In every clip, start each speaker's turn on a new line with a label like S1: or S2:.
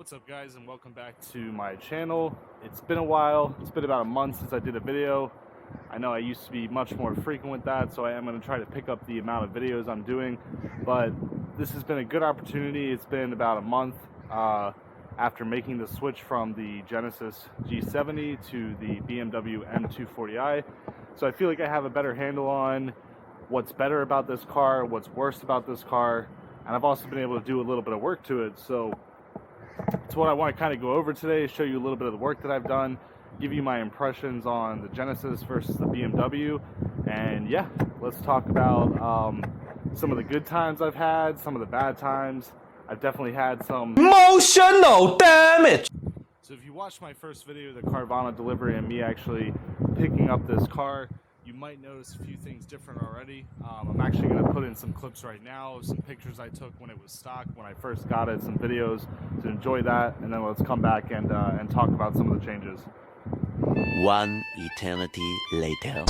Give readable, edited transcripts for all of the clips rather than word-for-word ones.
S1: What's up guys, and welcome back to my channel. It's been a while. It's been about a month since I did a video. I know I used to be much more frequent with that, so I am going to try to pick up the amount of videos I'm doing, but this has been a good opportunity. It's been about a month after making the switch from the Genesis G70 to the BMW M240i, so I feel like I have a better handle on what's better about this car, what's worse about this car, and I've also been able to do a little bit of work to it. So it's what I want to kind of go over today, show you a little bit of the work that I've done, give you my impressions on the Genesis versus the BMW, and yeah, let's talk about some of the good times I've had, some of the bad times. I've definitely had some
S2: emotional damage.
S1: So if you watched my first video, the Carvana delivery and me actually picking up this car, you might notice a few things different already. I'm actually going to put in some clips right now of some pictures I took when it was stock, when I first got it, some videos to enjoy that, and then let's come back and talk about some of the changes.
S2: One eternity later.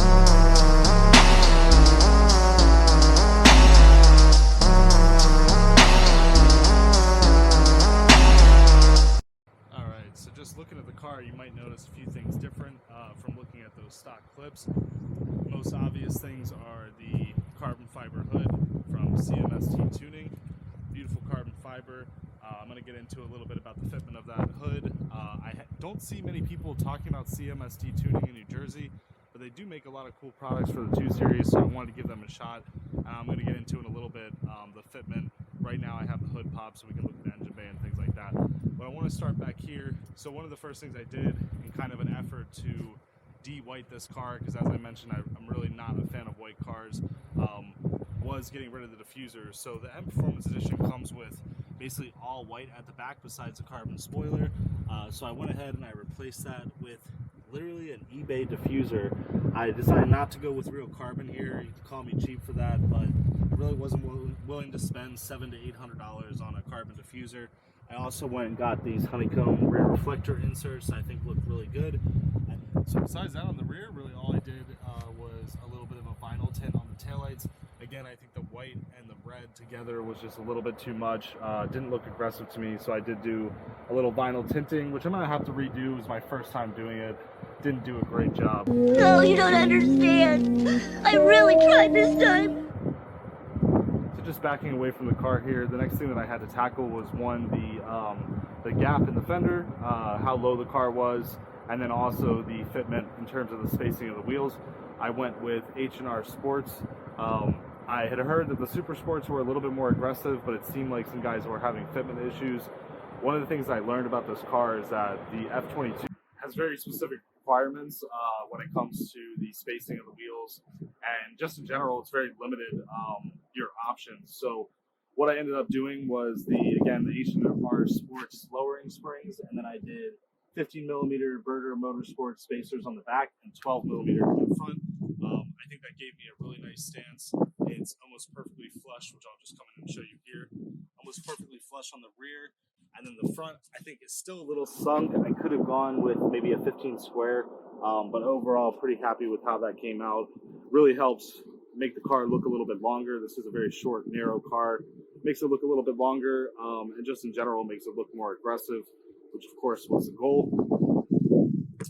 S1: Alright, so just looking at the car, you might notice a few things different from looking at those stock clips. Most obvious things are the carbon fiber hood from CMST Tuning. Beautiful carbon fiber. I'm going to get into a little bit about the fitment of that hood. I don't see many people talking about CMST Tuning in New Jersey, but they do make a lot of cool products for the 2 Series, so I wanted to give them a shot. I'm going to get into in a little bit the fitment. Right now I have the hood pop so we can look at the engine bay and things like that. But I want to start back here. So one of the first things I did in kind of an effort to de-white this car, because as I mentioned, I'm really not a fan of white cars, was getting rid of the diffuser. So the M Performance Edition comes with basically all white at the back besides the carbon spoiler. So I went ahead and I replaced that with literally an eBay diffuser. I decided not to go with real carbon here. You can call me cheap for that, but I really wasn't willing to spend $700 to $800 on a carbon diffuser. I also went and got these honeycomb rear reflector inserts I think look really good. So besides that, on the rear, really all I did was a little bit of a vinyl tint on the taillights. Again, I think the white and the red together was just a little bit too much. Didn't look aggressive to me, so I did do a little vinyl tinting, which I'm going to have to redo. It was my first time doing it. Didn't do a great job.
S3: No, you don't understand. I really tried this time.
S1: So just backing away from the car here, the next thing that I had to tackle was the gap in the fender, how low the car was, and then also the fitment in terms of the spacing of the wheels. I went with H&R Sports. I had heard that the Super Sports were a little bit more aggressive, but it seemed like some guys were having fitment issues. One of the things I learned about this car is that the F22 has very specific requirements when it comes to the spacing of the wheels, and just in general, it's very limited your options. So what I ended up doing was the H&R Sports lowering springs, and then I did 15mm Berger Motorsport spacers on the back and 12mm in the front. I think that gave me a really nice stance. It's almost perfectly flush, which I'll just come in and show you here. Almost perfectly flush on the rear, and then the front I think is still a little sunk. I could have gone with maybe a 15 square, but overall pretty happy with how that came out. Really helps make the car look a little bit longer. This is a very short, narrow car. Makes it look a little bit longer, and just in general makes it look more aggressive, which of course was the goal.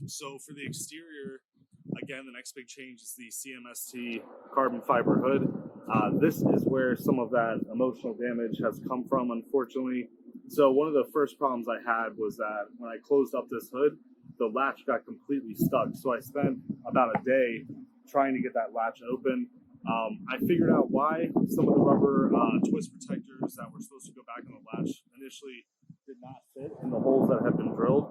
S1: So for the exterior, again, the next big change is the CMST carbon fiber hood. This is where some of that emotional damage has come from, unfortunately. So one of the first problems I had was that when I closed up this hood, the latch got completely stuck. So I spent about a day trying to get that latch open. I figured out why. Some of the rubber twist protectors that were supposed to go back on the latch initially did not fit in the holes that had been drilled,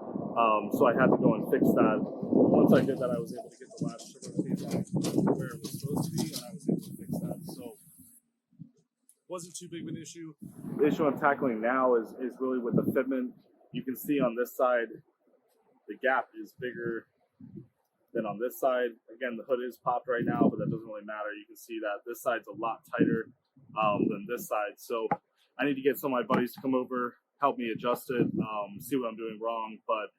S1: so I had to go and fix that. Once I did that, I was able to get the latch to rotate back where it was supposed to be, and I was able to fix that. So it wasn't too big of an issue. The issue I'm tackling now is really with the fitment. You can see on this side, the gap is bigger than on this side. Again, the hood is popped right now, but that doesn't really matter. You can see that this side's a lot tighter than this side. So I need to get some of my buddies to come over, help me adjust it, see what I'm doing wrong. But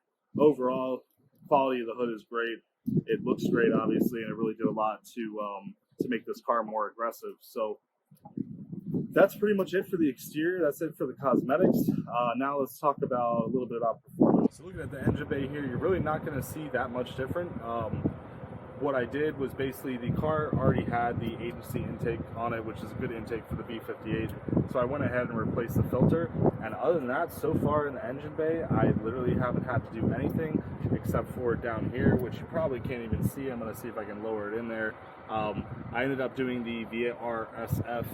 S1: overall, quality of the hood is great. It looks great, obviously, and it really did a lot to make this car more aggressive. So that's pretty much it for the exterior. That's it for the cosmetics. Now let's talk about a little bit about performance. So looking at the engine bay here, you're really not going to see that much different. What I did was basically the car already had the agency intake on it, which is a good intake for the B58. So I went ahead and replaced the filter. And other than that, so far in the engine bay, I literally haven't had to do anything except for down here, which you probably can't even see. I'm going to see if I can lower it in there. I ended up doing the VRSF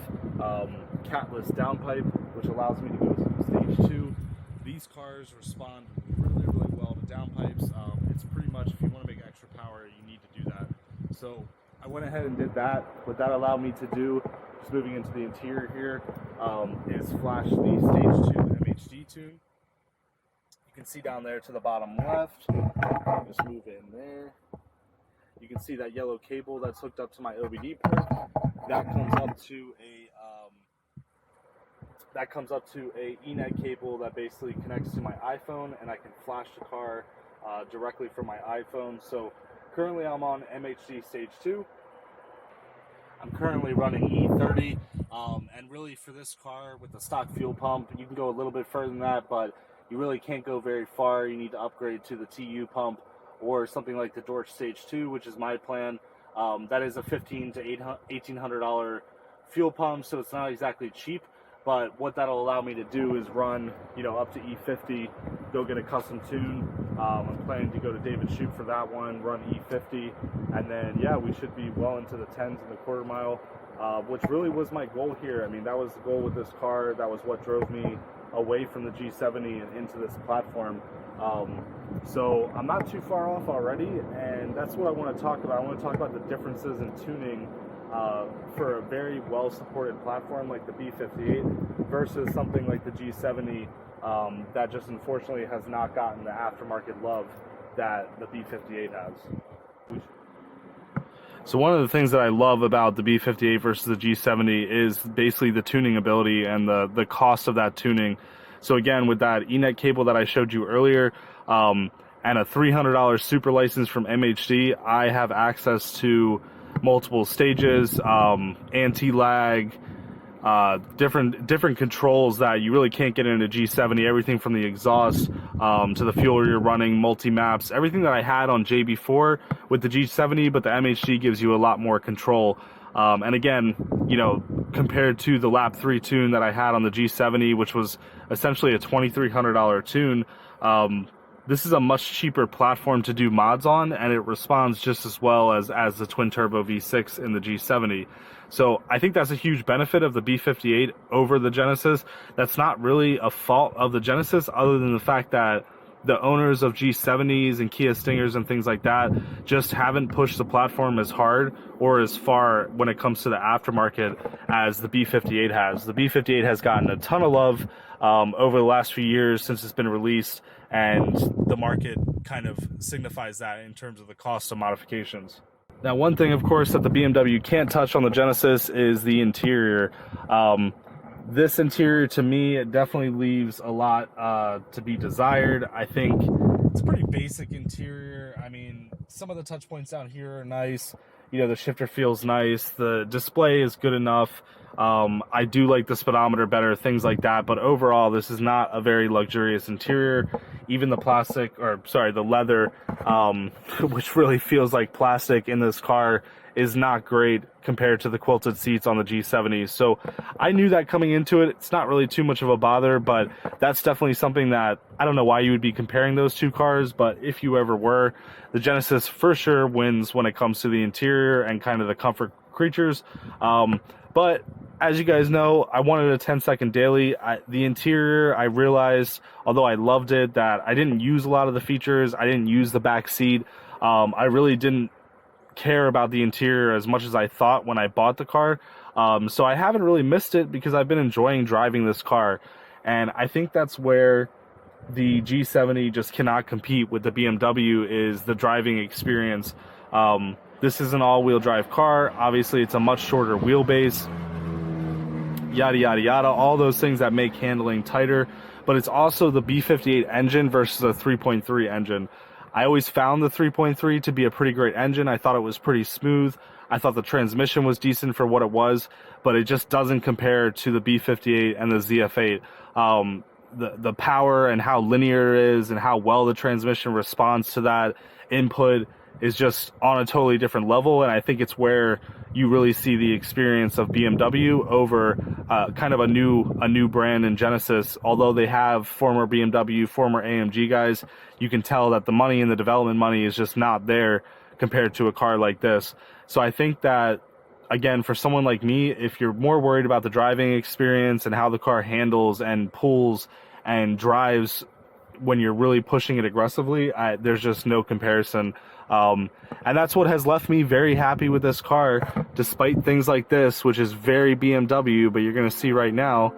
S1: Catless downpipe, which allows me to go to stage 2. These cars respond really, really well to downpipes. It's pretty much, if you want to make extra power, you need to do that. So I went ahead and did that. What that allowed me to do, just moving into the interior here, is flash the stage 2 MHD tune. You can see down there to the bottom left. Just move in there. You can see that yellow cable that's hooked up to my AWD port. That comes up to a Ethernet cable that basically connects to my iPhone, and I can flash the car directly from my iPhone. So currently I'm on MHD stage 2. I'm currently running E30, and really for this car with the stock fuel pump, you can go a little bit further than that, but you really can't go very far. You need to upgrade to the TU pump or something like the Dorch Stage 2, which is my plan. That is a $1,500 to $1,800 fuel pump, so it's not exactly cheap. But what that'll allow me to do is run, up to E50, go get a custom tune. I'm planning to go to David Shoot for that one, run E50, and then yeah, we should be well into the 10s in the quarter mile, which really was my goal here. I mean, that was the goal with this car. That was what drove me away from the G70 and into this platform. So I'm not too far off already, and that's what I want to talk about. I want to talk about the differences in tuning for a very well-supported platform like the B58 versus something like the G70 that just unfortunately has not gotten the aftermarket love that the B58 has. So one of the things that I love about the B58 versus the G70 is basically the tuning ability and the cost of that tuning. So again, with that Ethernet cable that I showed you earlier, and a $300 super license from MHD, I have access to multiple stages, anti-lag, different controls that you really can't get in a G70. Everything from the exhaust to the fuel you're running, multi-maps, everything that I had on JB4 with the G70, but the MHD gives you a lot more control. And again, compared to the lap 3 tune that I had on the G70, which was essentially a $2,300 tune, this is a much cheaper platform to do mods on, and it responds just as well as the twin turbo V6 in the G70. So I think that's a huge benefit of the B58 over the Genesis. That's not really a fault of the Genesis, other than the fact that the owners of G70s and Kia Stingers and things like that just haven't pushed the platform as hard or as far when it comes to the aftermarket as the B58 has. The B58 has gotten a ton of love over the last few years since it's been released, and the market kind of signifies that in terms of the cost of modifications. Now, one thing, of course, that the BMW can't touch on the Genesis is the interior. This interior, to me, it definitely leaves a lot to be desired. I think it's a pretty basic interior. I mean, some of the touch points down here are nice. The shifter feels nice. The display is good enough. I do like the speedometer better, things like that. But overall, this is not a very luxurious interior. Even the leather, which really feels like plastic in this car, is not great compared to the quilted seats on the G70. So I knew that coming into it. It's not really too much of a bother, but that's definitely something that I don't know why you would be comparing those two cars, but if you ever were, the Genesis for sure wins when it comes to the interior and kind of the comfort creatures. But as you guys know, I wanted a 10-second daily. The interior, I realized, although I loved it, that I didn't use a lot of the features. I didn't use the back seat. I really didn't care about the interior as much as I thought when I bought the car. So I haven't really missed it because I've been enjoying driving this car. And I think that's where the G70 just cannot compete with the BMW, is the driving experience. This is an all-wheel drive car. Obviously, it's a much shorter wheelbase, yada, yada, yada, all those things that make handling tighter. But it's also the B58 engine versus a 3.3 engine. I always found the 3.3 to be a pretty great engine. I thought it was pretty smooth. I thought the transmission was decent for what it was, but it just doesn't compare to the B58 and the ZF8. The power and how linear it is and how well the transmission responds to that input is just on a totally different level, and I think it's where you really see the experience of BMW over kind of a new brand in Genesis. Although they have former BMW, former AMG guys, you can tell that the money and the development money is just not there compared to a car like this. So I think that, again, for someone like me, if you're more worried about the driving experience and how the car handles and pulls and drives when you're really pushing it aggressively, there's just no comparison. And that's what has left me very happy with this car, despite things like this, which is very BMW. But you're going to see right now,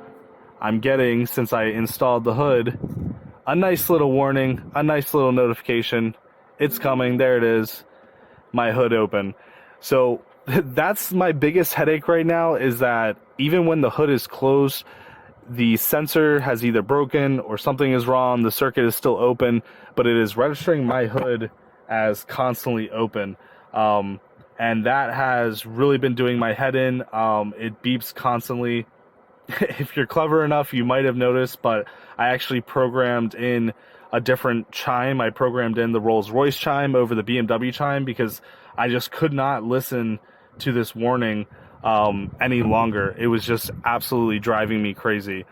S1: I'm getting, since I installed the hood, a nice little warning, a nice little notification. It's coming. There it is. My hood open. So that's my biggest headache right now, is that even when the hood is closed, the sensor has either broken or something is wrong. The circuit is still open, but it is registering my hood as constantly open. And that has really been doing my head in. It beeps constantly. If you're clever enough, you might have noticed, but I actually programmed in a different chime. I programmed in the Rolls-Royce chime over the BMW chime because I just could not listen to this warning any longer. It was just absolutely driving me crazy.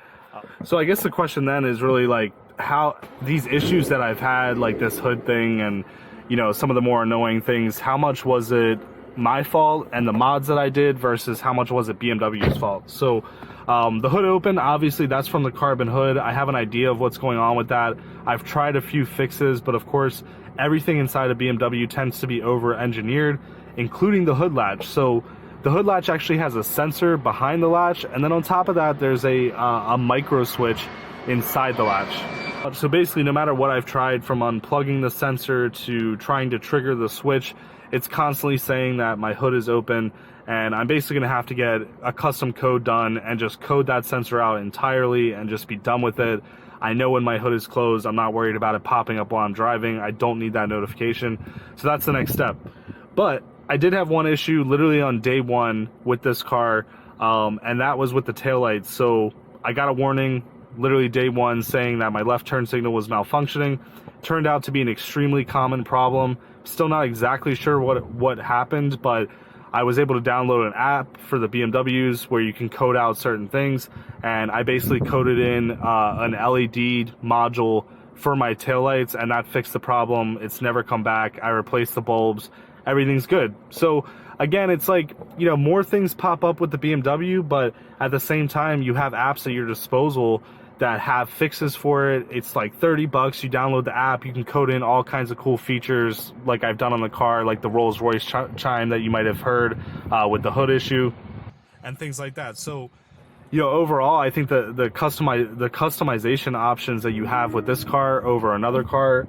S1: So I guess the question then is really like, how these issues that I've had, like this hood thing and, you know, some of the more annoying things, how much was it my fault and the mods that I did versus how much was it BMW's fault? So the hood open, obviously that's from the carbon hood. I have an idea of what's going on with that. I've tried a few fixes, but of course everything inside of BMW tends to be over engineered, including the hood latch. So the hood latch actually has a sensor behind the latch, and then on top of that there's a micro switch inside the latch. So basically, no matter what I've tried, from unplugging the sensor to trying to trigger the switch, it's constantly saying that my hood is open, and I'm basically going to have to get a custom code done and just code that sensor out entirely and just be done with it. I know when my hood is closed, I'm not worried about it popping up while I'm driving. I don't need that notification. So that's the next step. But I did have one issue literally on day one with this car, and that was with the taillights. So I got a warning literally day one saying that my left turn signal was malfunctioning. Turned out to be an extremely common problem. Still not exactly sure what happened, but I was able to download an app for the BMWs where you can code out certain things, and I basically coded in an LED module for my taillights, and that fixed the problem. It's never come back. I replaced the bulbs. Everything's good. So again, it's like, you know, more things pop up with the BMW, but at the same time, you have apps at your disposal that have fixes for it. It's like $30. You download the app, you can code in all kinds of cool features like I've done on the car, like the Rolls-Royce chime that you might have heard with the hood issue and things like that. So, you know, overall, I think the customization options that you have with this car over another car,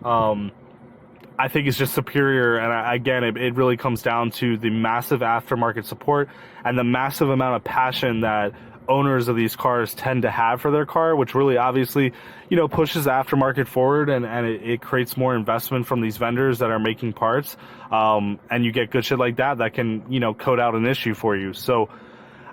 S1: I think it's just superior. And again, it really comes down to the massive aftermarket support and the massive amount of passion that owners of these cars tend to have for their car, which really obviously, you know, pushes the aftermarket forward, and it creates more investment from these vendors that are making parts, and you get good shit like that can, you know, code out an issue for you. So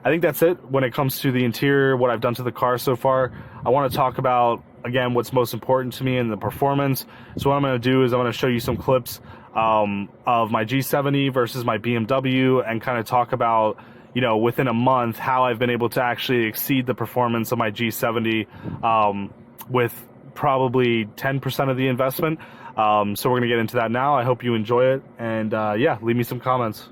S1: I think that's it when it comes to the interior, what I've done to the car so far. I want to talk about, again, what's most important to me in the performance. So what I'm going to do is I'm going to show you some clips of my G70 versus my BMW, and kind of talk about, you know, within a month, how I've been able to actually exceed the performance of my G70 with probably 10% of the investment. So we're going to get into that now. I hope you enjoy it, and yeah, leave me some comments.